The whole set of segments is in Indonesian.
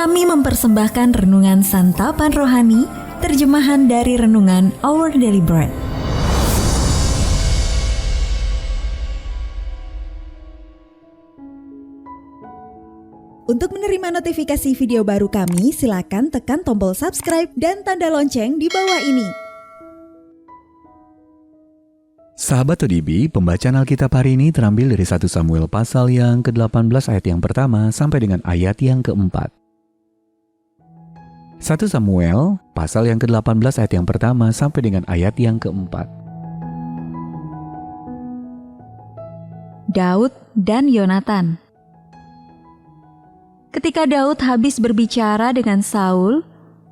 Kami mempersembahkan renungan santapan rohani, terjemahan dari renungan Our Daily Bread. Untuk menerima notifikasi video baru kami, silakan tekan tombol subscribe dan tanda lonceng di bawah ini. Sahabat ODB, pembacaan Alkitab hari ini terambil dari 1 Samuel pasal yang ke-18 ayat yang pertama sampai dengan ayat yang ke-4. 1 Samuel pasal yang ke-18 ayat yang pertama sampai dengan ayat yang ke-4. Daud dan Yonatan. Ketika Daud habis berbicara dengan Saul,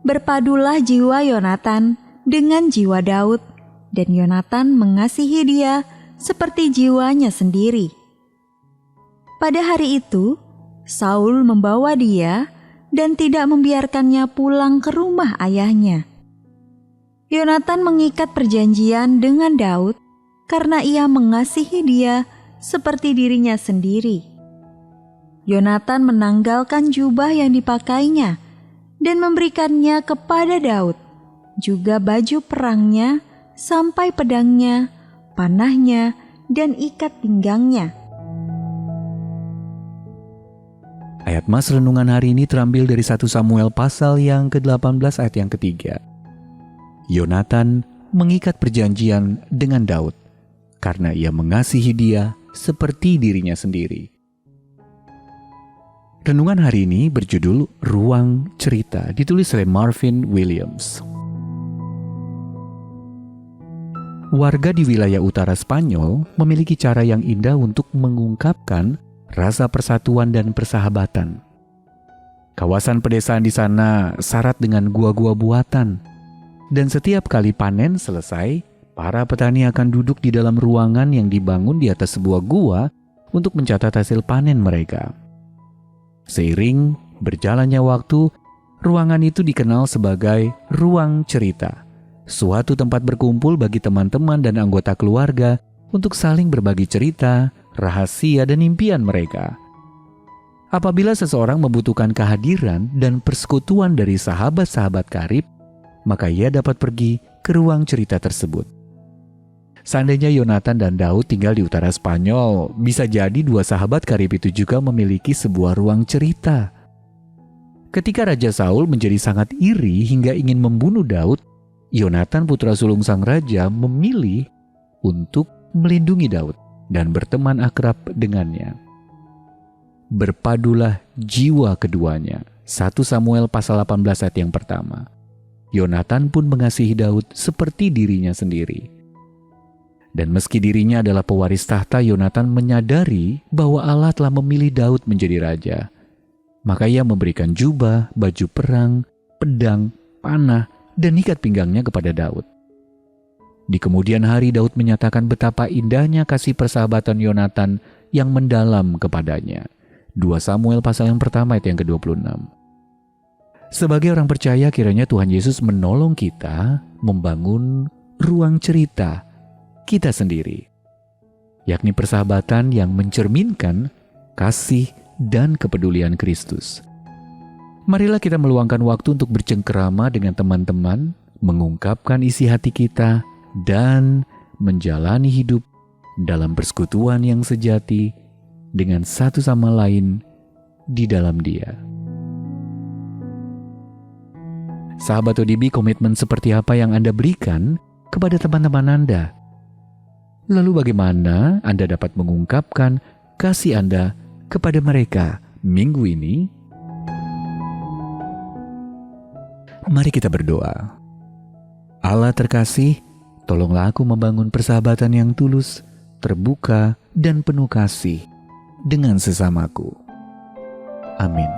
berpadulah jiwa Yonatan dengan jiwa Daud, dan Yonatan mengasihi dia seperti jiwanya sendiri. Pada hari itu, Saul membawa dia dan tidak membiarkannya pulang ke rumah ayahnya. Yonatan mengikat perjanjian dengan Daud karena ia mengasihi dia seperti dirinya sendiri. Yonatan menanggalkan jubah yang dipakainya dan memberikannya kepada Daud, juga baju perangnya, sampai pedangnya, panahnya, dan ikat pinggangnya. Ayat mas renungan hari ini terambil dari 1 Samuel pasal yang ke-18 ayat yang ketiga. Yonatan mengikat perjanjian dengan Daud karena ia mengasihi dia seperti dirinya sendiri. Renungan hari ini berjudul Ruang Cerita, ditulis oleh Marvin Williams. Warga di wilayah utara Spanyol memiliki cara yang indah untuk mengungkapkan rasa persatuan dan persahabatan. Kawasan pedesaan di sana syarat dengan gua-gua buatan. Dan setiap kali panen selesai, para petani akan duduk di dalam ruangan yang dibangun di atas sebuah gua untuk mencatat hasil panen mereka. Seiring berjalannya waktu, ruangan itu dikenal sebagai ruang cerita, suatu tempat berkumpul bagi teman-teman dan anggota keluarga untuk saling berbagi cerita, rahasia, dan impian mereka. Apabila seseorang membutuhkan kehadiran dan persekutuan dari sahabat-sahabat karib, maka ia dapat pergi ke ruang cerita tersebut. Seandainya Yonatan dan Daud tinggal di utara Spanyol, bisa jadi dua sahabat karib itu juga memiliki sebuah ruang cerita. Ketika Raja Saul menjadi sangat iri hingga ingin membunuh Daud, Yonatan putra sulung sang raja memilih untuk melindungi Daud dan berteman akrab dengannya. Berpadulah jiwa keduanya. 1 Samuel pasal 18 ayat yang pertama. Yonatan pun mengasihi Daud seperti dirinya sendiri. Dan meski dirinya adalah pewaris tahta, Yonatan menyadari bahwa Allah telah memilih Daud menjadi raja. Maka ia memberikan jubah, baju perang, pedang, panah, dan ikat pinggangnya kepada Daud. Di kemudian hari Daud menyatakan betapa indahnya kasih persahabatan Yonatan yang mendalam kepadanya. 2 Samuel pasal yang pertama ayat yang ke-26. Sebagai orang percaya, kiranya Tuhan Yesus menolong kita membangun ruang cerita kita sendiri, yakni persahabatan yang mencerminkan kasih dan kepedulian Kristus. Marilah kita meluangkan waktu untuk bercengkerama dengan teman-teman, mengungkapkan isi hati kita, dan menjalani hidup dalam persekutuan yang sejati dengan satu sama lain di dalam Dia. Sahabat ODB, komitmen seperti apa yang Anda berikan kepada teman-teman Anda? Lalu bagaimana Anda dapat mengungkapkan kasih Anda kepada mereka minggu ini? Mari kita berdoa. Allah terkasih, tolonglah aku membangun persahabatan yang tulus, terbuka, dan penuh kasih dengan sesamaku. Amin.